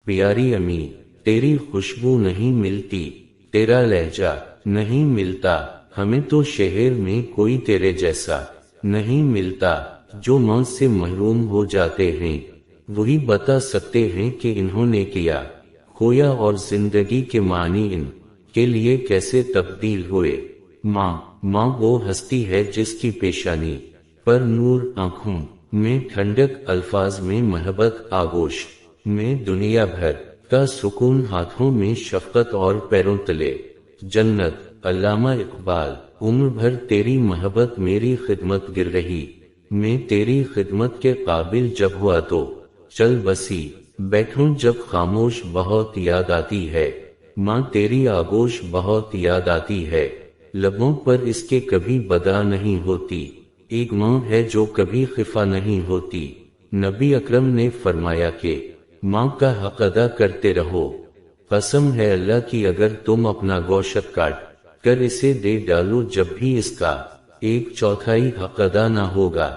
प्यारी अम्मी, तेरी खुशबू नहीं मिलती, तेरा लहजा नहीं मिलता, हमें तो शहर में कोई तेरे जैसा नहीं मिलता। जो मौत से महरूम हो जाते हैं वही बता सकते हैं कि इन्होंने किया खोया और जिंदगी के मानी इन के लिए कैसे तब्दील हुए। माँ वो हस्ती है जिसकी पेशानी पर नूर, आंखों में ठंडक, अल्फाज में मोहब्बत, आगोश में दुनिया भर का सुकून, हाथों में शफकत और पैरों तले जन्नत। अल्लामा इकबाल। उम्र भर तेरी मोहब्बत मेरी खिदमत गिर रही, मैं तेरी खिदमत के काबिल जब हुआ तो चल बसी, बैठूं जब खामोश बहुत याद आती है, माँ तेरी आगोश बहुत याद आती है। लबों पर इसके कभी बदा नहीं होती, एक माँ है जो कभी खिफा नहीं होती। नबी अकरम ने फरमाया कि माँ का हक अदा करते रहो, कसम है अल्लाह की अगर तुम अपना गोश्त काट कर इसे दे डालो जब भी इसका 1/4 हक अदा न होगा